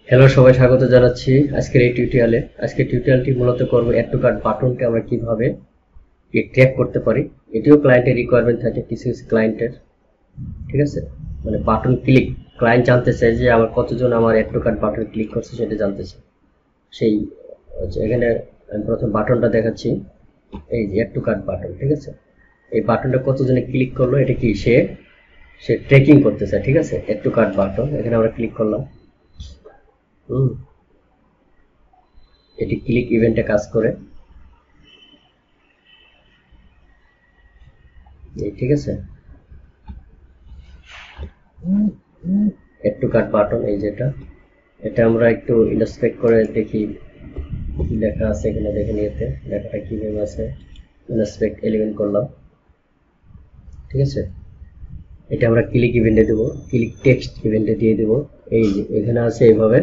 Hello সবাই, স্বাগত জানাচ্ছি আজকের এই টিউটোরিয়ালে। আজকের টিউটোরিয়ালটি মূলত করব অ্যাড টু কার্ট বাটনটা আমরা কিভাবে ট্র্যাক করতে পারি। এটিও ক্লায়েন্টের রিকোয়ারমেন্ট থাকে কিছু কিছু ক্লায়েন্টের, ঠিক আছে। মানে বাটন ক্লিক, ক্লায়েন্ট জানতে চায় যে আমার কতজন আমার add to cart button click করছে সেটা জানতে চায়। সেই এখানে আমি প্রথম বাটনটা দেখাচ্ছি, এই যে অ্যাড টু কার্ট বাটন, ঠিক আছে। এই বাটনটা কতজনে ক্লিক করলো এটা কি সে সে ট্র্যাকিং করতে চায়, ঠিক আছে। অ্যাড টু কার্ট বাটন এখানে আমরা ক্লিক করলাম। হুম এটি ক্লিক ইভেন্টে কাজ করে, ঠিক আছে। এড টু কার্ট বাটন এই যেটা, এটা আমরা একটু ইলাস্ট্রেট করে দেখি কি লেখা আছে এখানে। দেখে নিতে লেখাটা কিভাবে আছে, ইলাস্ট্রেট এলিমেন্ট করলাম, ঠিক আছে। এটা আমরা ক্লিক ইভেন্টে দেবো, ক্লিক টেক্সট ইভেন্টে দিয়ে দেবো। এই যে এখানে আছে এইভাবে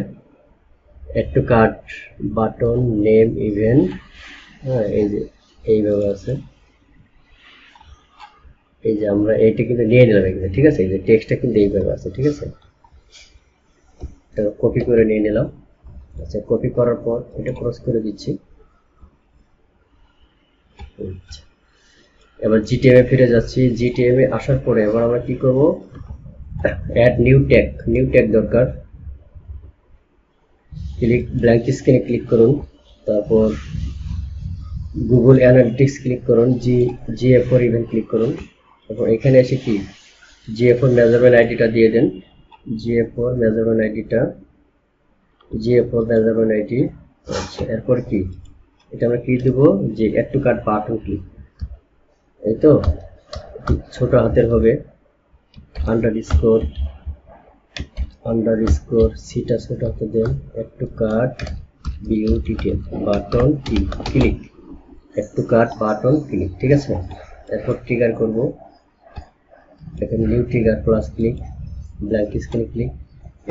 add to cart button name event, হ্যাঁ এই যে এইভাবে আছে। এই যে আমরা এইটা কিন্তু নিয়ে নিলাম এখানে, ঠিক আছে। এই যে টেক্সটটা কিন্তু এইভাবে আছে, ঠিক আছে। কপি করে নিয়ে নিলাম। আচ্ছা, কপি করার পর এটা ক্রস করে দিচ্ছি। এবার জিটিএমএ ফিরে যাচ্ছি। জিটিএমএ আসার পরে এবার আমরা কি করব, add new tag, new tag দরকার। ক্লিক ব্ল্যাঙ্ক স্ক্রিনে ক্লিক করুন, তারপর গুগল অ্যানালিটিক্স ক্লিক করুন, জিএ4 ইভেন্ট ক্লিক করুন। তারপর এখানে এসে কি জিএ4 মেজারমেন্ট আইডিটা দিয়ে দেন। জিএ4 মেজারমেন্ট আইডিটা, জিএ4 মেজারমেন্ট আইডি। আচ্ছা, এরপর কি এটা আমরা কি দেবো, যে add to cart button click, এই তো ছোট হাতের হবে, আন্ডারস্কোর আন্ডারস্কোর সিটা ছোট হাতে দেন, অ্যাড টু কার্ট বিউটিটেল button click, add to cart button click, ঠিক আছে। এরপর ট্রিগার করব, এখানে new trigger plus click, blank স্ক্রিনে ক্লিক।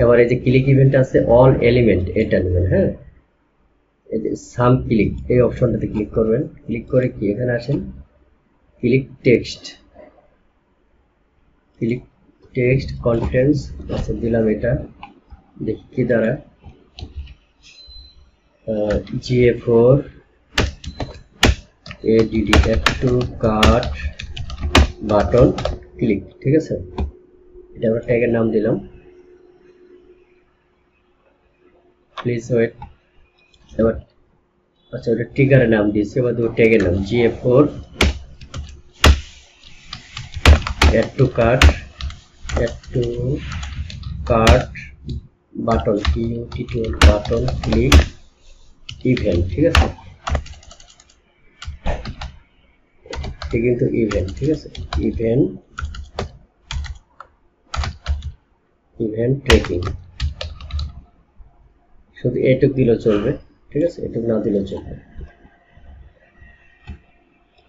এবার এই যে ক্লিক ইভেন্ট আছে অল এলিমেন্ট, এটা নেবেন, হ্যাঁ। এই যে সাম ক্লিক এই অপশনটাতে ক্লিক করবেন, ক্লিক করে কি এখানে আসেন, click text, click text contents, আচ্ছা দিলাম এটা, দেখি কি দ্বারা জিএ4 A D D add to cart button click, ঠিক আছে। এটা আমরা ট্যাগের নাম দিলাম, প্লিজ ওয়েট। এবার আচ্ছা ওটা ট্রিগারের নাম দিয়েছি, এবার দেবো ট্যাগের নাম জিএ4 add to cart button Q T T L button click event, ঠিক আছে। এটা কিন্তু ইভেন্ট, ঠিক আছে। ইভেন্ট ট্র্যাকিং, শুধু এটুক দিলেও চলবে, ঠিক আছে, এটুক না দিলেও চলবে।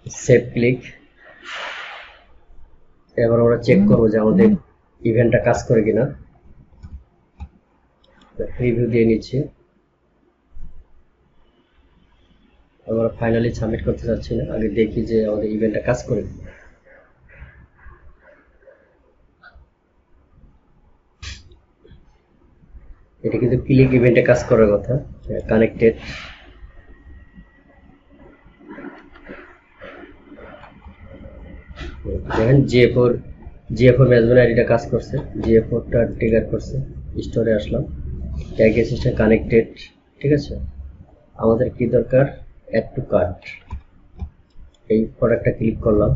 Save click. এবার আমরা চেক করবো যে আমাদের ইভেন্টটা কাজ করে কিনা। রিভিউ দিয়ে নিচ্ছি, আমরা ফাইনালি সাবমিট করতে যাচ্ছি না, আগে দেখি যে আমাদের ইভেন্টটা কাজ করে। এটা কিন্তু ক্লিক ইভেন্টে কাজ করার কথা, কানেক্টেড। দেখেন জিএ4 ম্যানেজমেন্ট আইডিটা কাজ করছে, জিএ4টা ট্রিগার করছে। স্টোরে আসলাম, ট্যাগ সিস্টেম কানেক্টেড, ঠিক আছে। আমাদের কি দরকার, অ্যাড টু কার্ট, এই প্রোডাক্টটা ক্লিক করলাম।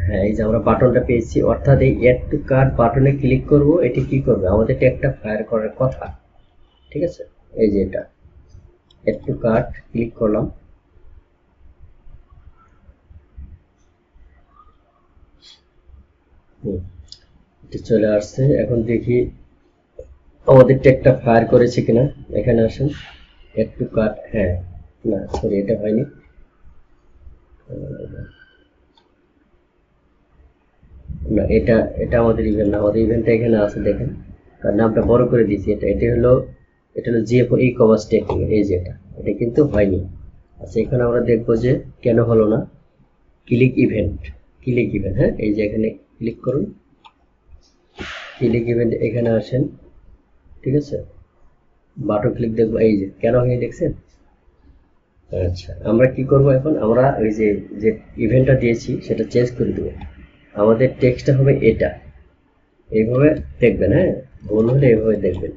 হ্যাঁ এই যে আমরা বাটনটা পেয়েছি, অর্থাৎ এই অ্যাড টু কার্ট বাটনে ক্লিক করব, এটি কি করবে, আমাদের ট্যাগটা ফায়ার করার কথা, ঠিক আছে। এই যে এটা অ্যাড টু কার্ট ক্লিক করলাম, এটা চলে আসছে। এখন দেখি আমাদের ট্যাগটা ফায়ার করেছে কিনা। এখানে আসুন, অ্যাড টু কার্ট, হ্যাঁ না সরি এটা হয়নি। না এটা এটা আমাদের ইভেন্ট না, আমাদের ইভেন্টটা এখানে আছে, দেখেন তার নামটা বড় করে দিয়েছি। এটা হলো জিএ4 ই কমার্স ট্র্যাকিং, এই যে এটা কিন্তু হয়নি। আচ্ছা এখানে আমরা দেখবো যে কেন হলো না। ক্লিক ইভেন্ট, হ্যাঁ এই যে এখানে ক্লিক করুন, ক্লিক ইভেন্ট এখানে আসেন, ঠিক আছে, বাটন ক্লিক দেখবো, এই যে কেন হয়ে দেখছেন। আচ্ছা, আমরা কি করব এখন, আমরা ওই যে যে ইভেন্টটা দিয়েছি সেটা চেঞ্জ করে দেবো। আমাদের টেক্সটটা হবে এটা, এইভাবে দেখবেন, হ্যাঁ, ভুল হলে এইভাবে দেখবেন।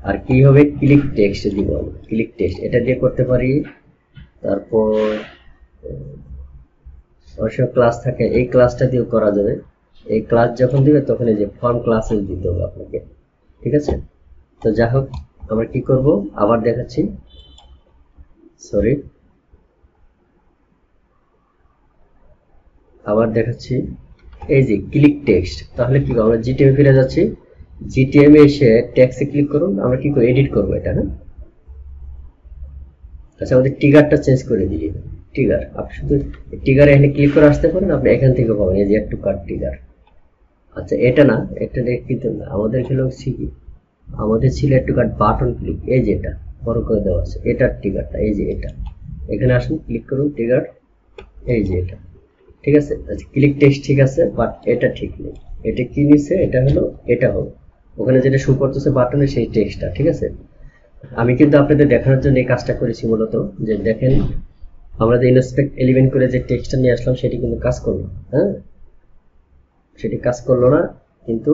আর কি হবে, ক্লিক টেক্সট দিব আমরা, ক্লিক টেক্সট এটা দিয়ে করতে পারি। তারপর অবশ্য ক্লাস থাকে, এই ক্লাসটা দিয়েও করা যাবে। এই ক্লাস যখন দিবে তখন এই যে ফর্ম ক্লাসে দিতে হবে আপনাকে, ঠিক আছে। তো যা হোক, আমরা কি করব, আবার দেখাচ্ছি, সরি, আবার দেখাচ্ছি। এই যে ক্লিক টেক্সট, তাহলে কি আমরা জিটিএম ফিরে যাচ্ছি, জিটিএম এসে টেক্সটে ক্লিক করুন, আমরা কি করে এডিট করব এটা, হ্যাঁ। আচ্ছা, আমাদের ট্রিগারটা চেঞ্জ করে দিই, ট্রিগার, আপনি শুধু ট্রিগারে এখানে ক্লিক করে আসতে পারেন, আপনি এখান থেকে পাবেন এই যে একটু কাট ট্রিগার। আচ্ছা, এটা না, এটা কিন্তু না, আমাদের হলো কি, আমাদের ছিল একটু কাট বাটন ক্লিক, এই যে এটা বড় করে দেওয়া আছে, এটার ট্রিগারটা এই যে এটা, এখানে আসুন, ক্লিক করুন ট্রিগার, এই যে এটা, ঠিক আছে। আচ্ছা, ক্লিক টেক্সট ঠিক আছে, বাট এটা ঠিক নেই, এটা কি নিছে, এটা হলো, এটা হবে ওখানে যেটা শো করতেছে বাটনে সেই টেক্সটটা, ঠিক আছে। আমি কিন্তু আপনাদের দেখানোর জন্য এই কাজটা করেছি মূলত, যে দেখেন আমরা যে ইনস্পেক্ট এলিমেন্ট করে যে টেক্সটটা নিয়ে আসলাম সেটি কিন্তু কাজ করলো, হ্যাঁ, সেটি কাজ করলো না, কিন্তু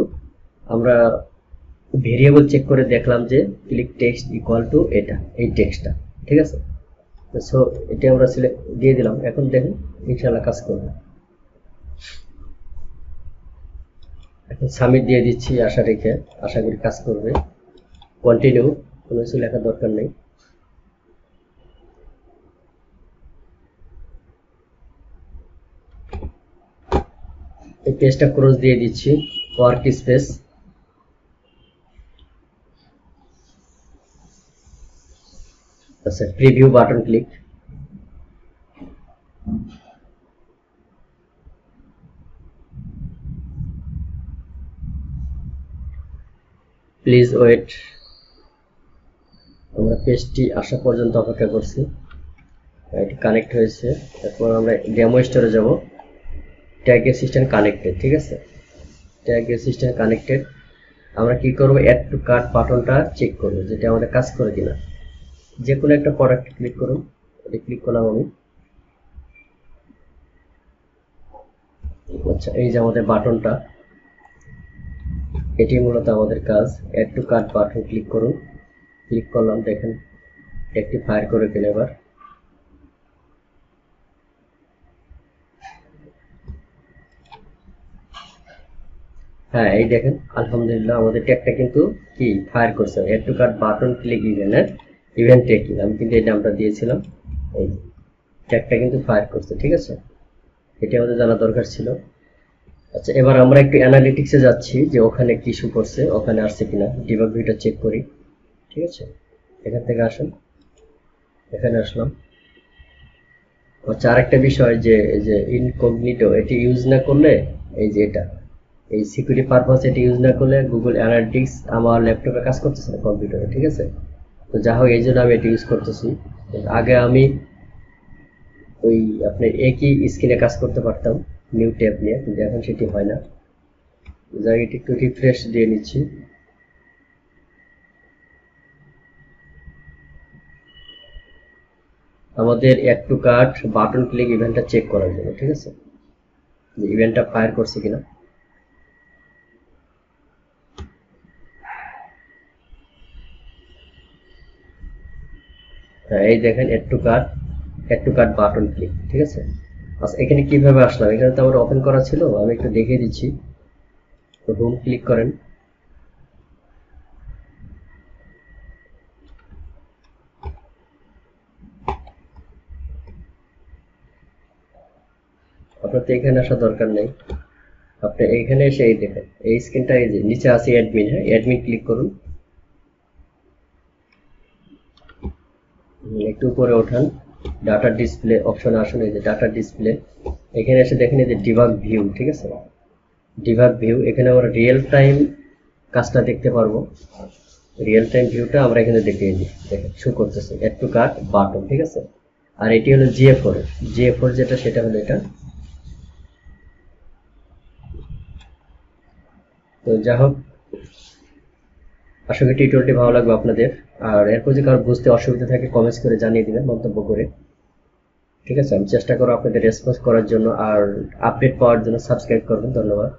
আমরা ভেরিয়েবল চেক করে দেখলাম যে ক্লিক টেক্সট ইকুয়াল টু এটা, এই টেক্সটটা, ঠিক আছে। সো এটা আমরা সিলেক্ট দিয়ে দিলাম, এখন দেখেন ইনশাআল্লাহ কাজ করবে। এখন সাবমিট দিয়ে দিচ্ছি আশা রেখে, আশা করি কাজ করবে। কন্টিনিউ, কোনো কিছু লেখার দরকার নেই। এই পেজটা ক্রস দিয়ে দিচ্ছি, ওয়ার্ক স্পেস, আচ্ছা, preview button click, please wait. আমরা পেজটি আসা পর্যন্ত অপেক্ষা করছি, এটি কানেক্ট হয়েছে। তারপর আমরা ডেমো স্টোরে যাব, ট্যাগ অ্যাসিস্ট্যান্ট কানেক্টেড, ঠিক আছে, ট্যাগ অ্যাসিস্ট্যান্ট কানেক্টেড। আমরা কি করব, অ্যাড টু কার্ট বাটনটা চেক করব যেটা আমাদের কাজ করে কিনা। যে কোনো একটা প্রোডাক্ট ক্লিক করুন, এটা ক্লিক করলাম আমি। আচ্ছা, এই যে আমাদের বাটনটা, এটি মূলত আমাদের কাজ। Add to cart button click করুন, ক্লিক করলাম, দেখেন একটি ফায়ার করে দিন। এবার হ্যাঁ, এই দেখেন আলহামদুলিল্লাহ আমাদের ট্যাগটা কিন্তু কি ফায়ার করছে, add to cart button click event, event tagging, আমি কিন্তু এই নামটা দিয়েছিলাম। এই ট্যাগটা কিন্তু ফায়ার করছে, ঠিক আছে, এটি আমাদের জানা দরকার ছিল। আচ্ছা, এবার আমরা একটু অ্যানালিটিক্সে যাচ্ছি যে ওখানে কি ইস্যু করছে, ওখানে আসছে কিনা, ডিবাগ ভিউটা চেক করি, ঠিক আছে। এখান থেকে আসুন, এখানে আসলাম। আচ্ছা, আরেকটা বিষয় যে এই যে ইনকগনিটো, এটি ইউজ না করলে, এই যে এটা, এই সিকিউরিটি পারপাস এটি ইউজ না করলে গুগল অ্যানালিটিক্স আমার ল্যাপটপে কাজ করতেছে না, কম্পিউটারে, ঠিক আছে। তো যা হোক, এই জন্য আমি এটি ইউজ করতেছি। আগে আমি ওই আপনার একই স্ক্রিনে কাজ করতে পারতাম নিউ ট্যাব নিয়ে, কিন্তু এখন সেটি হয় না। যাই, এটি একটু রিফ্রেশ দিয়ে নিচ্ছি। আমাদের add to cart button click ইভেন্টটা চেক করার জন্য, ঠিক আছে, যে ইভেন্টটা ফায়ার করছে কিনা। হ্যাঁ, এই দেখেন add to cart button click, ঠিক আছে। আচ্ছা, এখানে কিভাবে আসলাম, এখানে তো আমার ওপেন করা ছিল, আমি একটু দেখিয়ে দিচ্ছি। হোম ক্লিক করেন, আপনার তো এখানে আসার দরকার নেই, আপনি এখানে এসে এই দেখেন এই স্ক্রিনটা, এই যে নিচে আছে অ্যাডমিন, হ্যাঁ, অ্যাডমিন ক্লিক করুন, একটু উপরে ওঠান, ডাটা ডিসপ্লে অপশনে আসুন, এই যে ডাটা ডিসপ্লে, এখানে এসে দেখেন এই যে ডিবাগ ভিউ, ঠিক আছে, ডিবাগ ভিউ, এখানে আমরা রিয়েল টাইম কাজটা দেখতে পারবো। রিয়েল টাইম ভিউটা আমরা এখানে দেখে নিই, দেখেন শো করতেছে অ্যাড টু কার্ট বাটন, ঠিক আছে। আর এটি হলো জিএফ4, জিএফ4 যেটা, সেটা হলো এটা। তো যা হোক, আশা করি টিউটোরিয়ালটি ভালো লাগবে আপনাদের। আর এরপর যদি কারো বুঝতে অসুবিধা থাকে কমেন্টস করে জানিয়ে দিবেন, মন্তব্য করে। ঠিক আছে, আমি চেষ্টা করব আপনাদের রেসপন্স করার জন্য। আর আপডেট পাওয়ার জন্য সাবস্ক্রাইব করবেন। ধন্যবাদ।